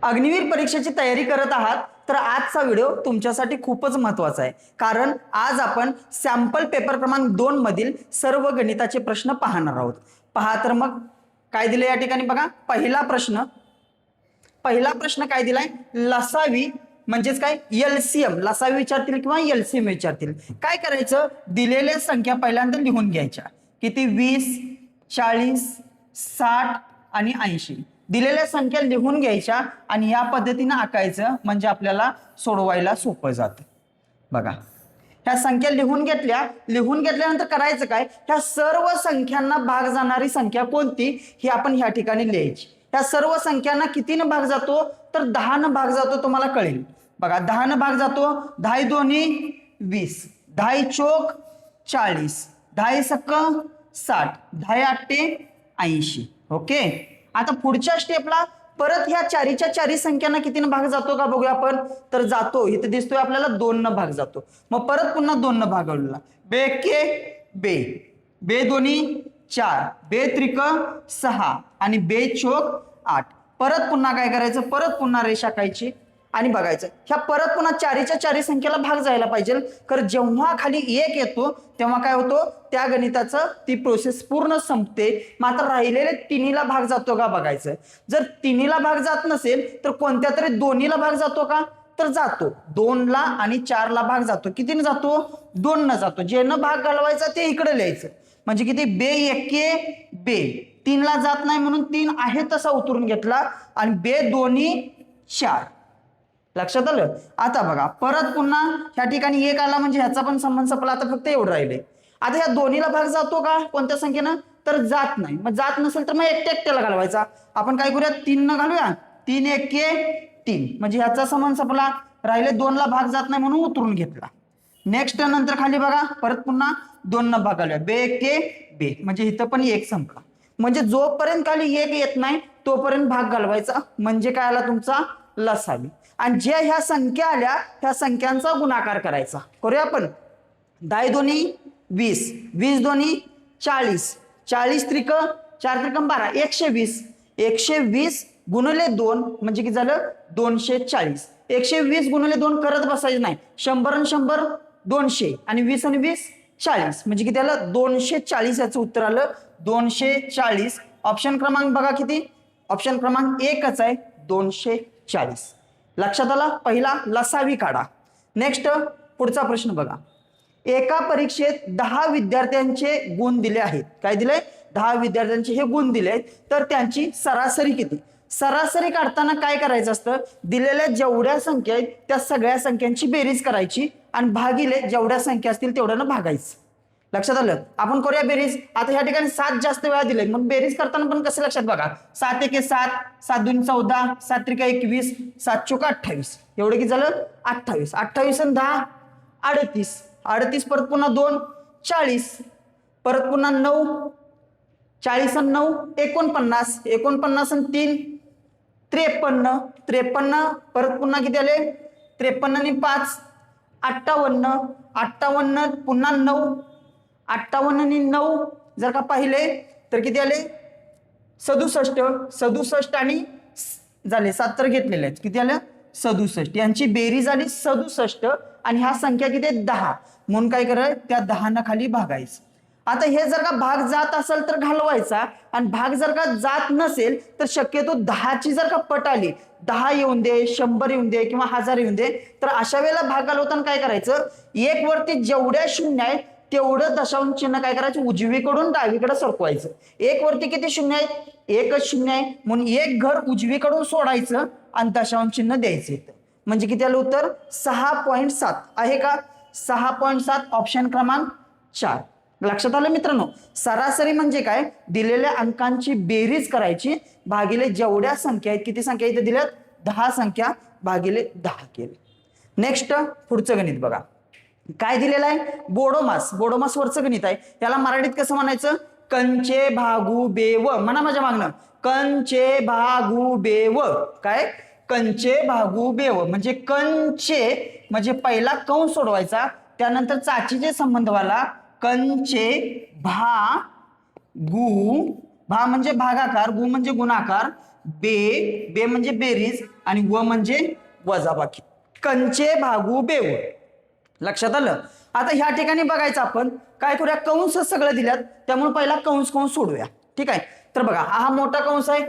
अग्निवीर परीक्षेची तयारी करत आहात तर आजचा व्हिडिओ तुमच्यासाठी खूपच महत्त्वाचा आहे, कारण आज आपण सॅम्पल पेपर क्रमांक 2 मधील सर्व गणिताचे प्रश्न पाहणार आहोत. पहा तर मग काय दिले या ठिकाणी बघा. पहिला प्रश्न काय दिलाय, लसावी म्हणजेच काय एलसीएम लसावी विचारतील किंवा एलसीएम विचारतील. काय करायचं, दिलेल्या संख्या पहिल्यांदा लिहून घ्यायच्या. किती, 20, 40, 60 आणि 80 दिलेल्या संख्या लिहून घ्यायच्या आणि या पद्धतीने आकायचं, म्हणजे आपल्याला सोडवायला सोपं जातं. बघा, ह्या संख्या लिहून घेतल्यानंतर करायचं काय, ह्या सर्व संख्यांना भाग जाणारी संख्या कोणती ही आपण ह्या ठिकाणी लिहायची. ह्या सर्व संख्यांना कितीनं भाग जातो, तर 10 भाग जातो. तुम्हाला कळेल बघा, 10 भाग जातो. 10 दोन्ही 20, 10 चोक 40, 10 सक्क 60, 10 आठे 80. ओके, आता पुढच्या स्टेपला परत ह्या चारीच्या चारी संख्यांना कितीनं भाग जातो का बघूया आपण. तर जातो, इथे दिसतोय आपल्याला 2 भाग जातो. मग परत पुन्हा 2 भागवला. बे के बे, बे दोन्ही 4, बे त्रिक 6 आणि बे चोक 8. परत पुन्हा काय करायचं, परत पुन्हा रेषा आखायची आणि बघायचं ह्या परत पुन्हा चारीच्या चारी संख्येला भाग जायला पाहिजे. कारण जेव्हा खाली 1 येतो तेव्हा काय होतो, त्या गणिताचं ती प्रोसेस पूर्ण संपते. मात्र राहिलेले 3ला भाग जातो का बघायचं. जर 3ला भाग जात नसेल तर कोणत्या तरी 2ला भाग जातो का, तर जातो. 2ला आणि 4ला भाग जातो. कितीने जातो, 2 जातो. जेनं भाग घालवायचा ते इकडे लिहायचं. म्हणजे किती, बे एके बे, 3ला जात नाही म्हणून 3 आहे तसा उतरून घेतला आणि बे दोन्ही 4. लक्षात आलं. आता बघा, परत पुन्हा ह्या ठिकाणी 1 आला म्हणजे ह्याचा पण संबंध संपला. आता फक्त एवढं राहिले. आता ह्या 2ला भाग जातो का कोणत्या संख्येनं, तर जात नाही. मग जात नसेल तर मग एकट्याला घालवायचा. आपण काय करूया, 3 घालूया. 3 एके 3 म्हणजे ह्याचा संबंध संपला. राहिले 2ला भाग जात नाही म्हणून उतरून घेतला. नेक्स्ट नंतर खाली बघा, परत पुन्हा 2 भाग घालूया. बे एके बे म्हणजे इथं पण 1 संपला. म्हणजे जोपर्यंत खाली 1 येत नाही तोपर्यंत भाग घालवायचा. म्हणजे काय आला तुमचा लसावी. आणि ज्या ह्या संख्या आल्या ह्या संख्यांचा गुणाकार करायचा. करूया आपण. 10 दोन्ही 20, 20 दोन्ही 40, 40 त्रिक 4 त्रिकम 12, 120, 120 गुणिले 2 म्हणजे किती झालं, 240. 120 गुणिले 2 करत बसायचं नाही. 100 आणि 100 200 आणि 20 आणि 20 40 म्हणजे किती आलं, 240. याचं उत्तर आलं 240. ऑप्शन क्रमांक बघा किती, ऑप्शन क्रमांक 1च आहे, 240. लक्षात आला. पहिला लसावी काढा. नेक्स्ट पुढचा प्रश्न बघा. एका परीक्षेत 10 विद्यार्थ्यांचे गुण दिले आहेत. काय दिले, 10 विद्यार्थ्यांचे हे गुण दिले आहेत. तर त्यांची सरासरी किती. सरासरी काढताना काय करायचं असतं, दिलेल्या जेवढ्या संख्या आहेत त्या सगळ्या संख्यांची बेरीज करायची आणि भागिले जेवढ्या संख्या असतील तेवढ्यानं भागायचं. लक्षात आलं. आपण करूया बेरीज. आता ह्या ठिकाणी 7 जास्त वेळा दिले, मग बेरीज करताना पण कसं लक्षात बघा. 7 एके 7, 7 दोन्ही 14, 7 त्रिका 21, 7 चोक 28. एवढं किती झालं, 28. 28 आणि 10 38, 38 परत पुन्हा 2 40, परत पुन्हा 9 40 आणि 9 49, 49 आणि 3 53, 53 परत पुन्हा किती आले, 53 आणि 5 58, 58 पुन्हा 9 58 आणि 9 जर का पाहिले तर किती आले, 67, 67 आणि झाले 7 तर घेतलेले आहेत. किती आलं, 67. यांची बेरीज आली 67 आणि ह्या संख्या किती आहेत, 10. म्हणून काय करायचं, त्या 10 खाली भागायचं. आता हे जर का भाग जात असेल तर घालवायचा आणि भाग जर का जात नसेल तर शक्यतो 10ची जर का पट आली, 10 येऊन दे, 100 येऊन दे किंवा 1000 येऊन दे, तर अशा वेळेला भाग घालवताना काय करायचं, 1 वरती जेवढ्या शून्य आहेत तेवढं दशांश चिन्ह काय करायचं, उजवीकडून डावीकडे सरकवायचं. 1 वरती किती शून्य आहेत, 1च शून्य आहे म्हणून 1 घर उजवीकडून सोडायचं आणि दशांश चिन्ह द्यायचं. म्हणजे किती आलं उत्तर, 6.7 आहे का, 6.7 ऑप्शन क्रमांक 4. लक्षात आलं मित्रांनो. सरासरी म्हणजे काय, दिलेल्या अंकांची बेरीज करायची भागिले जेवढ्या संख्या आहेत. किती संख्या इथे दिल्यात, 10 संख्या भागिले 10 केले. नेक्स्ट पुढचं गणित बघा. काय दिलेलं आहे, बोडोमास. बोडोमास वरचं गणित आहे. त्याला मराठीत कसं म्हणायचं, कंचे भागू बेव. म्हणा माझ्या मागणं, कंचे भागू बेव. काय, कंचे भागू बेव म्हणजे कंचे म्हणजे पहिला कंस सोडवायचा, त्यानंतर चाचीचे संबंधवाला कंचे भा गु, भा म्हणजे भागाकार, गु म्हणजे गुणाकार, बे, बे म्हणजे बेरीज आणि व म्हणजे वजाबाकी. कंचे भागू बेव. लक्षात आलं. आता ह्या ठिकाणी बघायचं आपण काय करूया, कंस सगळं दिल्यात त्यामुळे पहिला कंस सोडूया. ठीक आहे. तर बघा हा मोठा कंस आहे,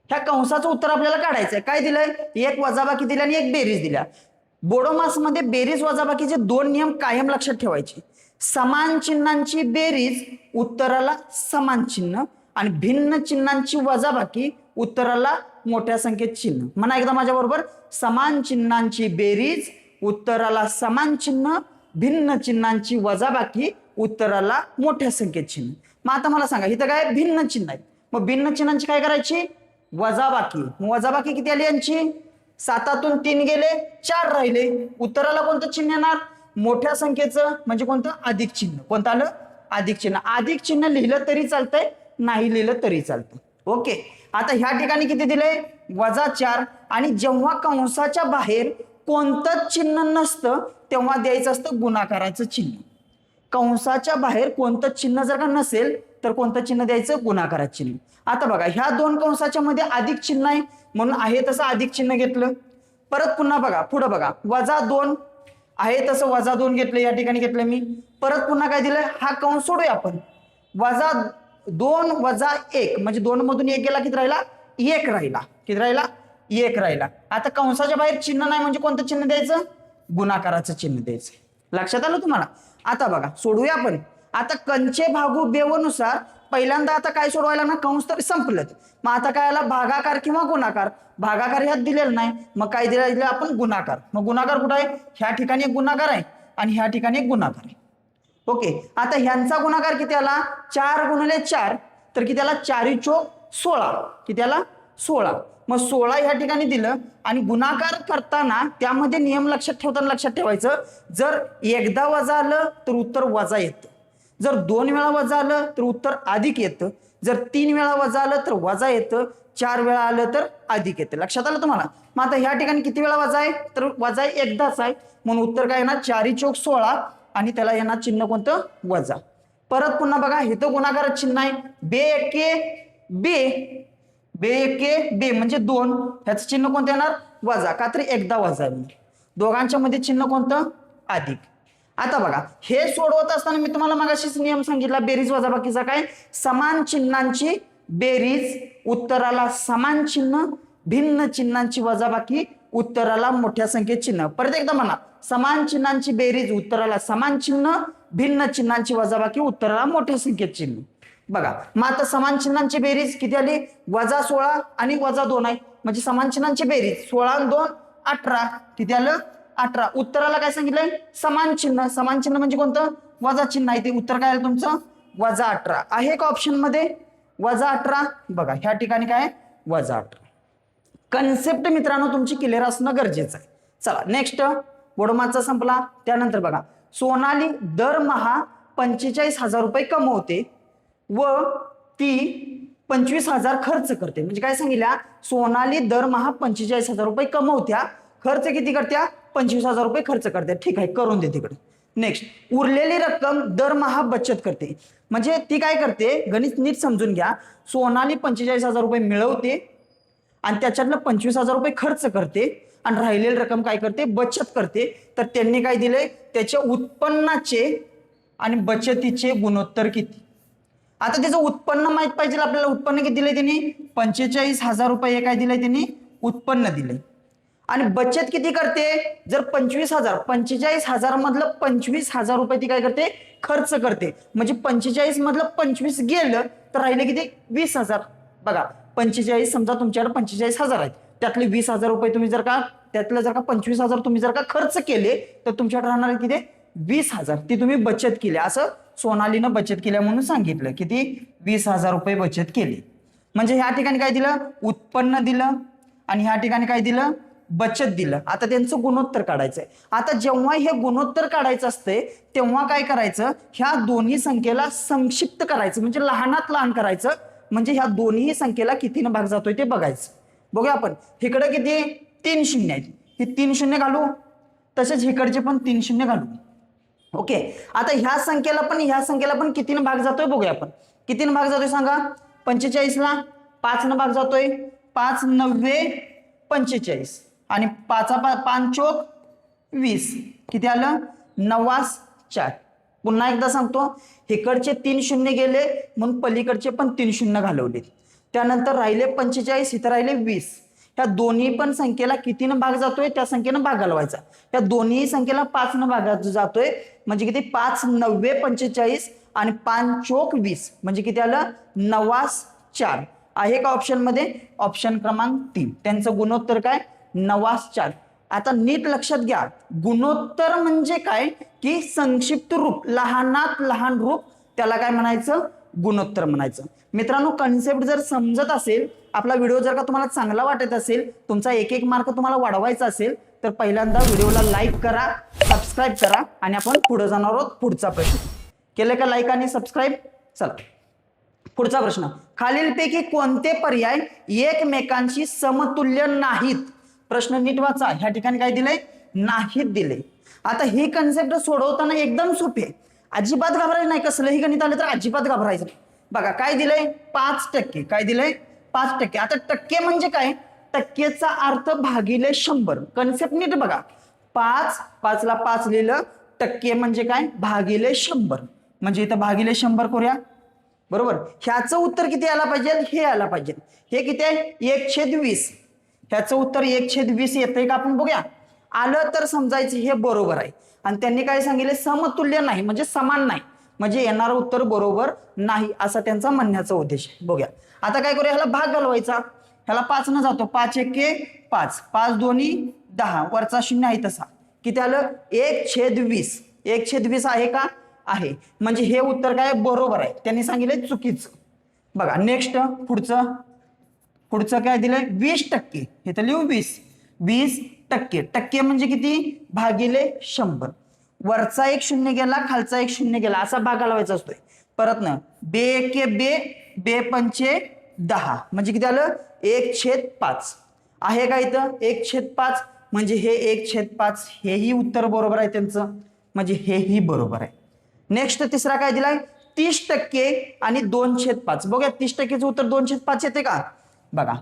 ह्या कंसाचं उत्तर आपल्याला काढायचंय. काय दिलंय, एक वजाबाकी दिल्या आणि एक बेरीज दिल्या. बोडो मासमध्ये बेरीज वजाबाकीचे दोन नियम कायम लक्षात ठेवायचे. समान चिन्हांची बेरीज उत्तराला समान चिन्ह आणि भिन्न चिन्हांची वजाबाकी उत्तराला मोठ्या संख्येत चिन्ह. म्हणा एकदा माझ्या बरोबर, समान चिन्हांची बेरीज उत्तराला समान चिन्ह, भिन्न चिन्हांची वजाबाकी उत्तराला मोठ्या संख्येत चिन्ह. मग आता मला सांगा इथं काय भिन्न चिन्ह आहेत, मग भिन्न चिन्हांची काय करायची, वजाबाकी. वजाबाकी किती आली यांची, 7तून 3 गेले 4 राहिले. उत्तराला कोणतं चिन्ह येणार, मोठ्या संख्येचं म्हणजे कोणतं, अधिक चिन्ह. कोणतं आलं, अधिक चिन्ह. अधिक चिन्ह लिहिलं तरी चालतंय, नाही लिहिलं तरी चालतं. ओके. आता ह्या ठिकाणी किती दिले, -4. आणि जेव्हा कंसाच्या बाहेर कोणतंच चिन्ह नसतं तेव्हा द्यायचं असतं गुणाकाराचं चिन्ह. कंसाच्या बाहेर कोणतंच चिन्ह जर का नसेल तर कोणतं चिन्ह द्यायचं, गुणाकाराचं चिन्ह. आता बघा ह्या दोन कंसाच्या मध्ये अधिक चिन्ह आहे म्हणून आहे तसं अधिक चिन्ह घेतलं. परत पुन्हा बघा पुढे बघा, -2 आहे तसं -2 घेतलं, या ठिकाणी घेतलं मी. परत पुन्हा काय दिलं, हा कंस सोडूया आपण, -2 - 1 म्हणजे 2 मधून 1 गेला, किती राहिला, 1 राहिला. किती राहिला, 1 राहिला. आता कंसाच्या बाहेर चिन्ह नाही म्हणजे कोणतं चिन्ह द्यायचं, गुणाकाराचं चिन्ह द्यायचं. लक्षात आलं तुम्हाला. आता बघा सोडूया आपण. आता कंचे भागू बेवनुसार पहिल्यांदा आता काय सोडवायला ना, कंस तर संपलं. मग आता काय आला, भागाकार किंवा गुणाकार. भागाकार ह्यात दिलेला नाही, मग काय दिलं आपण, गुणाकार. मग गुणाकार कुठं आहे, ह्या ठिकाणी एक गुणाकार आहे आणि ह्या ठिकाणी एक गुणाकार आहे. ओके. आता ह्यांचा गुणाकार किती आला, 4 × 4 तर किती आला, 4 × 4 = 16. किती आला, 16. मग 16 ह्या ठिकाणी दिलं. आणि गुणाकार करताना त्यामध्ये नियम लक्षात ठेवताना लक्षात ठेवायचं, जर एकदा वजा आलं तर उत्तर वजा येतं, जर 2 वेळा वजा आलं तर उत्तर अधिक येतं, जर 3 वेळा वजा आलं तर वजा येतं, 4 वेळा आलं तर अधिक येतं. लक्षात आलं तुम्हाला. मग आता ह्या ठिकाणी किती वेळा वजा आहे, तर वजा एकदाच आहे म्हणून उत्तर काय येणार, 4 × 4 = 16 आणि त्याला येणार चिन्ह कोणतं, वजा. परत पुन्हा बघा इथं गुणाकाराचं चिन्ह आहे, बे एके बे, बे एके बे म्हणजे 2, ह्याचं चिन्ह कोणतं येणार, वजा. का तर एकदा वजा आहे. दोघांच्या मध्ये चिन्ह कोणतं, अधिक. आता बघा हे सोडवत असताना मी तुम्हाला मगाशीच नियम सांगितला बेरीज वजाबाकीचा, काय, समान चिन्हांची बेरीज उत्तराला समान चिन्ह, भिन्न चिन्हांची वजाबाकी उत्तराला मोठ्या संख्येत चिन्ह. परत एकदा म्हणा, समान चिन्हांची बेरीज उत्तराला समान चिन्ह, भिन्न चिन्हांची वजाबाकी उत्तराला मोठ्या संख्येत चिन्ह. बघा मग आता समान चिन्हांची बेरीज किती आली, -16 आणि -2 आहे म्हणजे समान चिन्हांची बेरीज 16 आणि 2 18. किती आलं, 18. उत्तराला काय सांगितलंय, समान चिन्ह. समान चिन्ह म्हणजे कोणतं, वजा चिन्ह आहे. ते उत्तर काय आलं तुमचं, -18 आहे का ऑप्शन मध्ये, -18. बघा ह्या ठिकाणी काय, -18. कन्सेप्ट मित्रांनो तुमची क्लिअर असणं गरजेचं आहे. चला नेक्स्ट, बोडोमाचा संपला. त्यानंतर बघा, सोनाली दरमहा 45,000 रुपये कमवते व ती 25,000 खर्च करते. म्हणजे काय सांगितल्या, सोनाली दरमहा 45,000 रुपये कमवत्या, खर्च किती करत्या, 25,000 रुपये खर्च करते. ठीक आहे, करून दे तिकडे. नेक्स्ट, उरलेली रक्कम दरमहा बचत करते. म्हणजे ती काय करते, गणित नीट समजून घ्या. सोनाली 45,000 रुपये मिळवते आणि त्याच्यातलं 25,000 रुपये खर्च करते आणि राहिलेली रक्कम काय करते, बचत करते. तर त्यांनी काय दिले, त्याच्या उत्पन्नाचे आणि बचतीचे गुणोत्तर किती. आता त्याचं उत्पन्न माहित पाहिजे आपल्याला. उत्पन्न किती दिले त्यांनी, 45,000 रुपये काय दिले त्यांनी, उत्पन्न दिले. आणि बचत किती करते, जर 25,000, 45,000 मधलं 25,000 रुपये ती काय करते, खर्च करते. म्हणजे 45 मधलं 25 गेलं तर राहिले किती, 20,000. बघा 45 समजा तुमच्याकडे 45,000 आहेत, त्यातले 20,000 रुपये तुम्ही जर का, त्यातलं जर का 25,000 तुम्ही जर का खर्च केले तर तुमच्याकडे राहणार किती, 20,000. ती तुम्ही बचत केली. असं सोनालीनं बचत केल्या म्हणून सांगितलं. किती, 20,000 रुपये बचत केली. म्हणजे ह्या ठिकाणी काय दिलं, उत्पन्न दिलं आणि ह्या ठिकाणी काय दिलं, बचत दिलं. आता त्यांचं गुणोत्तर काढायचंय. आता जेव्हा हे गुणोत्तर काढायचं असते तेव्हा काय करायचं, ह्या दोन्ही संख्येला संक्षिप्त करायचं म्हणजे लहानात लहान करायचं. म्हणजे ह्या दोन्ही संख्येला कितीनं भाग जातोय ते बघायचं. बघूया आपण, इकडे किती, 3 शून्य आहेत, हे 3 शून्य घालू, तसेच इकडचे पण 3 शून्य घालू. ओके. आता ह्या संख्येला पण कितीनं भाग जातोय बघूया आपण. कितीनं भाग जातोय सांगा, 45ला 5 भाग जातोय, 5 9 45 आणि 5 चोक 20 किती आलं 9 4. पुन्हा एकदा सांगतो, इकडचे 3 शून्य गेले म्हणून पलीकडचे पण 3 शून्य घालवले. त्यानंतर राहिले 45, इथं राहिले 20. त्या दोन्ही पण संख्येला कितीनं भाग जातोय त्या संख्येनं भाग घालवायचा. त्या दोन्ही संख्येला 5 न भाग जातोय म्हणजे किती 5 9 45 आणि 5 चोक 20 म्हणजे किती आलं 9 4. आहे का ऑप्शन मध्ये? ऑप्शन क्रमांक 3. त्यांचं गुणोत्तर काय 9 4. आता नीट लक्षात घ्या, गुणोत्तर म्हणजे काय की संक्षिप्त रूप, लहानात लहान रूप, त्याला काय म्हणायचं गुणोत्तर म्हणायचं. मित्रांनो कन्सेप्ट जर समजत असेल, आपला व्हिडिओ जर का तुम्हाला चांगला वाटत असेल, तुमचा एक मार्क तुम्हाला वाढवायचा असेल तर पहिल्यांदा व्हिडिओला लाईक करा, सबस्क्राईब करा आणि आपण पुढे जाणार आहोत. पुढचा प्रश्न केलं का लाईक आणि सबस्क्राईब? चला पुढचा प्रश्न, खालीलपैकी कोणते पर्याय एकमेकांशी समतुल्य नाहीत? प्रश्न नीट वाचा, ह्या ठिकाणी काय दिलंय नाहीत दिले. आता ही कन्सेप्ट सोडवताना एकदम सोपी आहे, अजिबात घाबरायचं नाही. कसलंही गणित आलं तर अजिबात घाबरायचं नाही. बघा काय दिलंय 5%. काय दिलंय 5%. आता टक्के म्हणजे काय? टक्केचा अर्थ भागिले 100. कन्सेप्ट नीट बघा, 5 ला 5 लिहिलं, टक्के म्हणजे काय भागिले 100 म्हणजे इथं भागिले 100 करूया बरोबर. ह्याचं उत्तर किती यायला पाहिजे? हे यायला पाहिजे. हे किती आहे 1/20. ह्याचं उत्तर 1/20 येतंय का आपण बघूया. आलं तर समजायचं हे बरोबर आहे. आणि त्यांनी काय सांगितले समतुल्य नाही म्हणजे समान नाही म्हणजे येणारं उत्तर बरोबर नाही असा त्यांचा म्हणण्याचा उद्देश आहे. बघूया आता काय करूया, ह्याला भाग घालवायचा. ह्याला 5 न जातो, 5 1 5, 5 2 10, वरचा 0 आहे तसा किती आलं 1/20. 1/20 आहे का? आहे. म्हणजे हे उत्तर काय बरोबर आहे. त्यांनी सांगितले चुकीचं. बघा नेक्स्ट पुढचं काय दिलंय 20%. हे तर लिहू 20%. टक्के म्हणजे किती भागिले 100. वरचा 1 शून्य गेला, खालचा 1 शून्य गेला, असा भाग घालवायचा असतोय. परत ना बे एके बे, बे पंचे 10 म्हणजे किती आलं 1/5. आहे का इथं 1/5 म्हणजे हे 1/5 हेही उत्तर बरोबर आहे त्यांचं म्हणजे हेही बरोबर आहे. नेक्स्ट तिसरा काय दिलाय 30% आणि 2/5. बघूया 30%चं उत्तर 2/5 येते का? बघा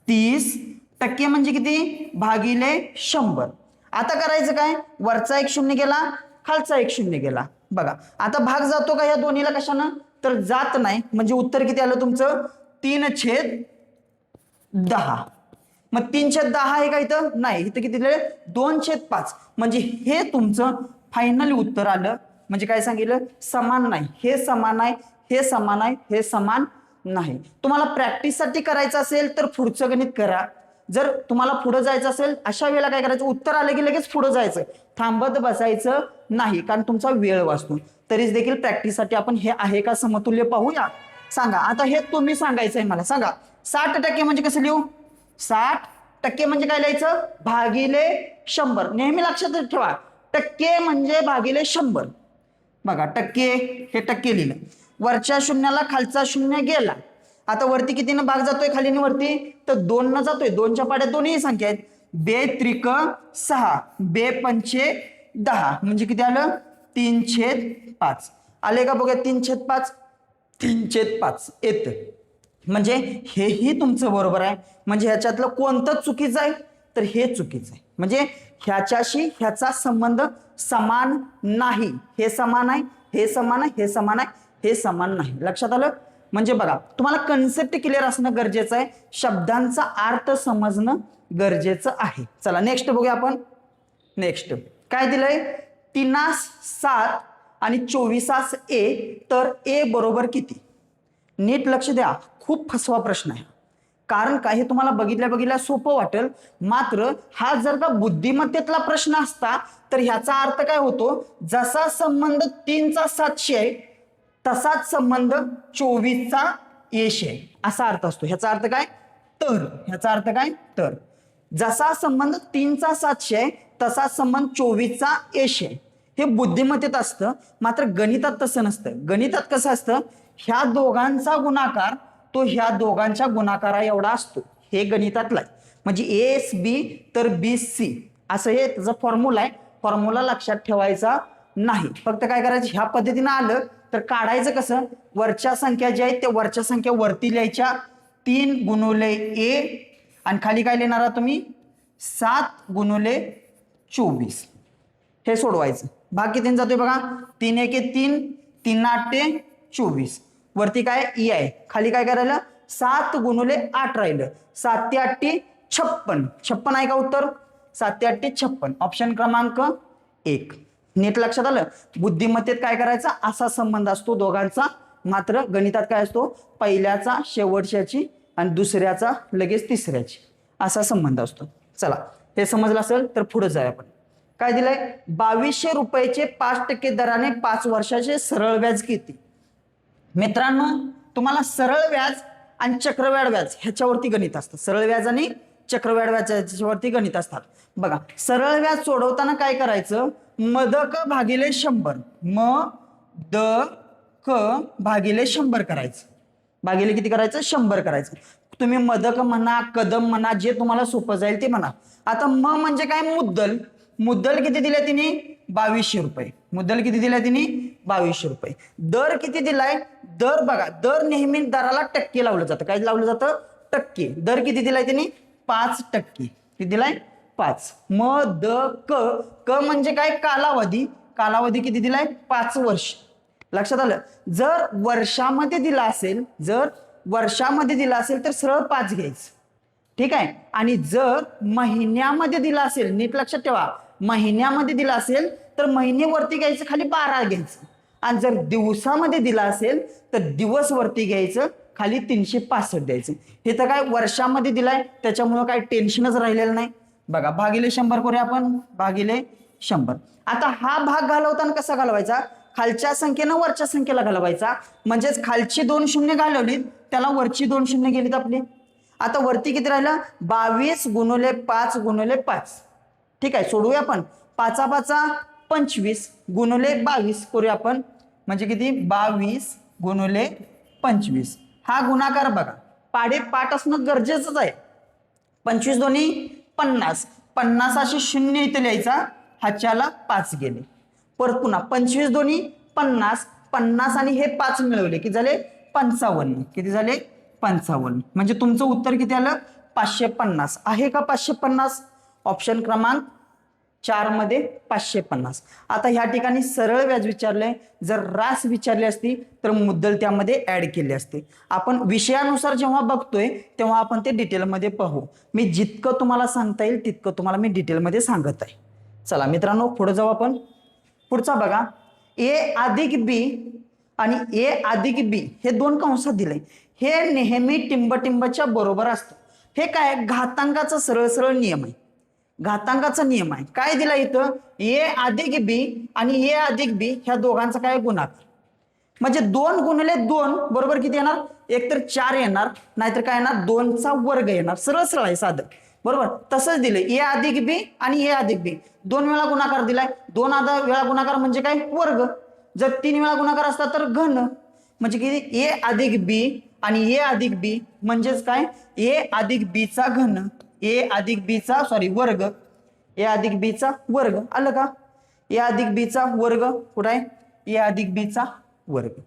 30% म्हणजे किती भागिले 100. आता करायचं काय, वरचा 1 शून्य गेला, खालचा 1 शून्य गेला. बघा आता भाग जातो का या दोन्हीला कशानं? तर जात नाही म्हणजे उत्तर किती आलं तुमचं 3/10. मग 3/10 आहे का इथं? नाही, इथं किती दिले 2/5 म्हणजे हे तुमचं फायनली उत्तर आलं. म्हणजे काय सांगितलं समान नाही, हे समान आहे, हे समान आहे, हे समान नाही. तुम्हाला प्रॅक्टिससाठी करायचं असेल तर पुढचं गणित करा. जर तुम्हाला पुढे जायचं असेल अशा वेळेला काय करायचं, उत्तर आलं की लगेच पुढे जायचं, थांबत बसायचं नाही कारण तुमचा वेळ वाचतो. तरीच देखील प्रॅक्टिससाठी आपण हे आहे का समतुल्य पाहूया. सांगा आता हे तुम्ही सांगायचंय मला. सांगा 60% म्हणजे कसं लिहू? 60% म्हणजे काय लिहायचं भागिले 100. नेहमी लक्षात ठेवा टक्के म्हणजे भागिले 100. बघा टक्के, हे टक्के लिहिलं, वरच्या शून्याला खालचा शून्य गेला. आता वरती कितीनं भाग जातोय खाली वरती? तर 2 न जातोय. 2च्या पाड्यात दोन्ही संख्या आहेत. बे त्रिक 6, बे पंचे 10 म्हणजे किती आलं 3/5. आले का बघा 3/5. 3/5 येतं म्हणजे हेही तुमचं बरोबर आहे. म्हणजे ह्याच्यातलं कोणतं चुकीचं आहे? तर हे चुकीचं आहे. म्हणजे ह्याच्याशी ह्याचा संबंध समान नाही. हे समान आहे, हे समान आहे, हे समान आहे, हे समान नाही. लक्षात आलं? म्हणजे बघा तुम्हाला कन्सेप्ट क्लिअर असणं गरजेचं आहे, शब्दांचा अर्थ समजणं गरजेचं आहे. चला नेक्स्ट बघूया आपण. नेक्स्ट काय दिलंय 3/7 आणि 24 ए, तर ए बरोबर किती? नीट लक्ष द्या, खूप फसवा प्रश्न आहे. कारण काय हे तुम्हाला बघितल्या सोपं वाटेल, मात्र हा जर का बुद्धिमत्तेतला प्रश्न असता तर ह्याचा अर्थ काय होतो, जसा संबंध 3चा 700 आहे तसाच संबंध 24चा 100 आहे असा अर्थ असतो. ह्याचा अर्थ काय? तर ह्याचा अर्थ काय? तर जसा संबंध 3चा 700 आहे तसाच संबंध 24चा 100 आहे. हे बुद्धिमत्तेत असतं, मात्र गणितात तसं नसतं. गणितात कसं असतं, ह्या दोघांचा गुणाकार तो ह्या दोघांच्या गुणाकारा एवढा असतो. हे गणितातला आहे. म्हणजे ASB तर BC असं हे त्याचा फॉर्म्युला आहे. फॉर्म्युला लक्षात ठेवायचा नाही. फक्त काय करायचं, ह्या पद्धतीनं आलं तर काढायचं कसं, वरच्या संख्या ज्या आहेत त्या वरच्या संख्या वरती लिहायच्या. 3 × A आणि खाली काय लिहिणार आहात तुम्ही 7 गुणुले 24 हे सोडवायचं. भाग किती जातोय बघा 3 1 3 3 8 24 वरती काय ई आहे खाली काय करायला 7 गुणुले 8 राहिलं 7 ते 8 56 56 आहे का उत्तर 7 ते 8 56 ऑप्शन क्रमांक 1. नीट लक्षात आलं. बुद्धिमत्तेत काय करायचा असा संबंध असतो दोघांचा मात्र गणितात काय असतो पहिल्याचा शेवटच्याची आणि दुसऱ्याचा लगेच तिसऱ्याची असा संबंध असतो. चला हे समजलं असेल तर पुढे जाऊया आपण. काय दिलंय 2200 रुपयाचे 5% दराने 5 वर्षाचे सरळ व्याज किती. मित्रांनो तुम्हाला सरळ व्याज आणि चक्रव्याढ व्याज ह्याच्यावरती गणित असतं. सरळ व्याज आणि चक्रव्याढ व्याज ह्याच्यावरती गणित असतात. बघा सरळ व्याज सोडवताना काय करायचं मदक भागिले 100 द क भागिले 100 करायचं. भागिले किती करायचं 100 करायचं. तुम्ही मदक म्हणा कदम म्हणा जे तुम्हाला सोपं जाईल ते म्हणा. आता म्हणजे काय मुद्दल. मुद्दल किती दिले तिने 2200 रुपये. मुद्दल किती दिलाय तिने 2200 रुपये. दर किती दिलाय दर बघा दर नेहमी दराला टक्के लावलं जातं. काय लावलं जातं टक्के. दर किती दिलाय तिने 5%. किती दिलाय 5. द क म्हणजे काय कालावधी. कालावधी किती दिलाय 5 वर्ष. लक्षात आलं. जर वर्षामध्ये दिला असेल तर सरळ 5 घ्यायचं ठीक आहे. आणि जर महिन्यामध्ये दिला असेल नीट लक्षात ठेवा महिन्यामध्ये दिला असेल तर महिन्यावरती घ्यायचं खाली 12 घ्यायचं. आणि जर दिवसामध्ये दिला असेल तर दिवस वरती घ्यायचं खाली 365 द्यायचं. हे तर काय वर्षामध्ये दिलाय त्याच्यामुळे काय टेन्शनच राहिलेलं नाही. बघा भागिले 100 करूया आपण. भागिले 100. आता हा भाग घालवताना कसा घालवायचा खालच्या संख्येनं वरच्या संख्येला घालवायचा. म्हणजेच खालची 2 शून्य घालवलीत त्याला वरची 2 शून्य गेलीत आपली. आता वरती किती राहिलं 22 गुणुले 5 गुणुले 5 ठीक आहे. सोडूया आपण 5 5 25 गुणुले 22 करूया आपण. म्हणजे किती 22 गुणुले 25. हा गुणाकार बघा पाडे पाठ असणं गरजेचंच आहे. 25 दोन्ही 50 50 अशी शून्य इथे लिहायचा ह्याच्याला 5 गेले. परत पुन्हा 25 दोन्ही 50 50 आणि हे 5 मिळवले किती झाले 55. किती झाले 55. म्हणजे तुमचं उत्तर किती आलं 550 आहे का 550. ऑप्शन क्रमांक 4 मध्ये 550. आता ह्या ठिकाणी सरळ व्याज विचारलंय. जर रास विचारली असती तर मुद्दल त्यामध्ये ऍड केली असते. आपण विषयानुसार जेव्हा बघतोय तेव्हा आपण ते डिटेलमध्ये पाहू. मी जितकं तुम्हाला सांगता येईल तितकं तुम्हाला मी डिटेलमध्ये सांगत आहे. चला मित्रांनो पुढे जाऊ आपण. पुढचा बघा ए अधिक बी आणि ए अधिक बी हे 2 कंसात दिले. हे नेहमी टिंबटिंबच्या बरोबर असतं. हे काय घातांकाचा सरळ सरळ नियम आहे. घातांकाचा नियम आहे. काय दिला इथं ए अधिक बी आणि ए अधिक बी ह्या दोघांचा काय गुणाकार. म्हणजे 2 गुणिले 2 बरोबर किती येणार एक तर 4 येणार नाहीतर काय येणार 2चा वर्ग येणार. सरळ सरळ आहे साधं बरोबर. तसंच दिले ए अधिक बी आणि ए अधिक बी 2 वेळा गुणाकार दिलाय. 2 वेळा गुणाकार म्हणजे काय वर्ग. जर 3 वेळा गुणाकार असता तर घन. म्हणजे किती ए अधिक बी आणि ए अधिक बी म्हणजेच काय ए अधिक बी चा घन ए अधिक बी चा वर्ग ए अधिक बी चा वर्ग. आलं का ए अधिक बी चा वर्ग कुठं आहे ए अधिक बी चा वर्ग.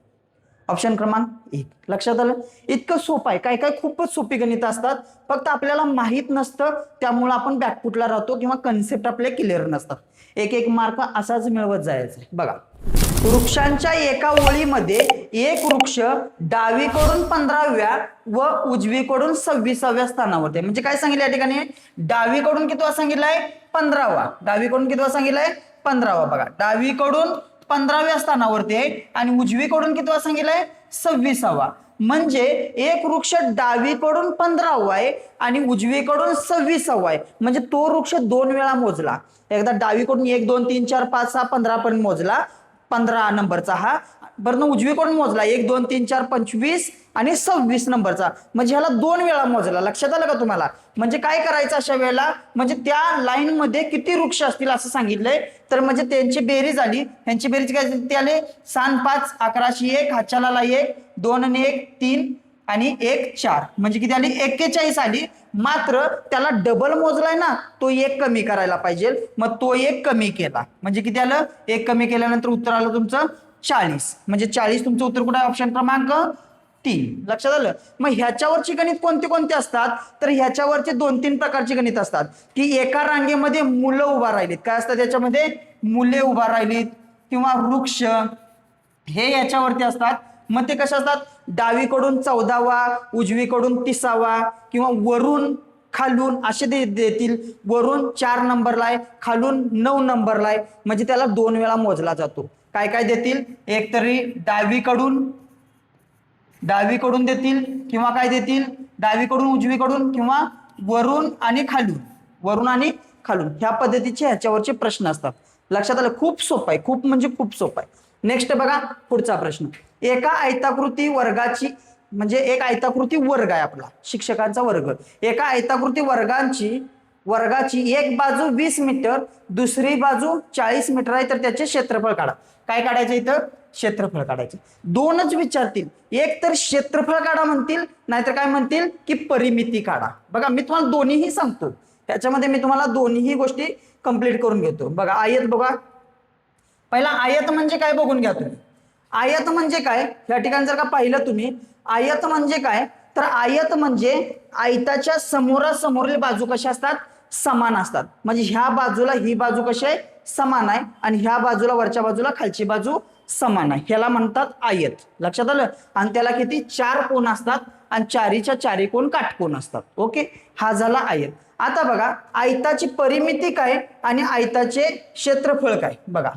ऑप्शन क्रमांक 1. लक्षात आलं. इतकं सोपं आहे. काय काय खूपच सोपी गणित असतात फक्त आपल्याला माहित नसतं त्यामुळे आपण बॅकफुटला राहतो किंवा कन्सेप्ट आपले क्लिअर नसतात. एक मार्क असाच मिळवत जायचं. बघा वृक्षांच्या एका ओळीमध्ये एक वृक्ष डावीकडून 15व्या व उजवीकडून 26व्या स्थानावरती. म्हणजे काय सांगितलं या ठिकाणी डावीकडून कितवा सांगितलाय 15वा. डावीकडून कितवा सांगितलाय 15वा. बघा डावीकडून 15व्या स्थानावरती आहे आणि उजवीकडून कितवा सांगितलाय 26वा. म्हणजे एक वृक्ष डावीकडून 15वा आहे आणि उजवीकडून 26वा आहे. म्हणजे तो वृक्ष 2 वेळा मोजला. एकदा डावीकडून 1 2 3 4 5 6 15 पर्यंत मोजला 15 नंबरचा हा. बरं उजवीकडून मोजला 1 2 3 4 25 आणि 26 नंबरचा. म्हणजे ह्याला 2 वेळा मोजला. लक्षात आलं का तुम्हाला. म्हणजे काय करायचं अशा वेळेला म्हणजे त्या लाईन मध्ये किती वृक्ष असतील असं सांगितलंय तर म्हणजे त्यांची बेरीज आली. ह्यांची बेरीज काय ते आले 7 5 1101 हाच्याला 1 2 आणि 1 3 आणि 1 4 म्हणजे किती आली 41 आली. मात्र त्याला डबल मोजलाय ना तो 1 कमी करायला पाहिजे. मग तो 1 कमी केला म्हणजे किती आलं 1 कमी केल्यानंतर उत्तर आलं तुमचं 40. म्हणजे 40 तुमचं उत्तर कुठे आहे ऑप्शन क्रमांक 3. लक्षात आलं. मग ह्याच्यावरची गणित कोणते कोणते असतात तर ह्याच्यावरचे 2-3 प्रकारची गणित असतात की एका रांगेमध्ये मुलं उभा राहिलीत. काय असतात याच्यामध्ये मुले उभा राहिलीत किंवा वृक्ष हे याच्यावरती असतात. मग ते कसे असतात डावीकडून 14वा उजवीकडून 30वा किंवा वरून खालून असे देतील. वरून 4 नंबरला आहे खालून 9 नंबरला आहे म्हणजे त्याला 2 वेळा मोजला जातो. काय काय देतील एकतरी डावीकडून देतील किंवा काय देतील डावीकडून उजवीकडून किंवा वरून आणि खालून ह्या पद्धतीचे ह्याच्यावरचे प्रश्न असतात. लक्षात आलं. खूप सोपं आहे. खूप म्हणजे खूप सोपं आहे. नेक्स्ट बघा पुढचा प्रश्न. एका आयताकृती वर्गाची म्हणजे एक आयताकृती वर्ग आहे आपला शिक्षकांचा वर्ग. एका आयताकृती वर्गाची एक बाजू 20 मीटर दुसरी बाजू 40 मीटर आहे तर त्याचे क्षेत्रफळ काढा. काय काढायचं इथं क्षेत्रफळ काढायचं. दोनच विचारतील. एक तर क्षेत्रफळ काढा म्हणतील नाहीतर काय म्हणतील की परिमिती काढा. बघा मी तुम्हाला दोन्हीही सांगतो. त्याच्यामध्ये मी तुम्हाला दोन्ही गोष्टी कंप्लीट करून घेतो. बघा आयत बघा. पहिला आयत म्हणजे काय बघून घ्या तुम्ही. आयत म्हणजे काय या ठिकाणी जर का पाहिलं तुम्ही आयत म्हणजे काय तर आयत म्हणजे आयताच्या समोरासमोरील बाजू कशा असतात समान असतात. म्हणजे ह्या बाजूला ही बाजू कशी आहे समान आहे आणि ह्या बाजूला वरच्या बाजूला खालची बाजू समान आहे. ह्याला म्हणतात आयत. लक्षात आलं. आणि त्याला किती 4 कोन असतात आणि चारीच्या चारी कोन काटकोन असतात. ओके हा झाला आयत. आता बघा आयताची परिमिती काय आणि आयताचे क्षेत्रफळ काय बघा.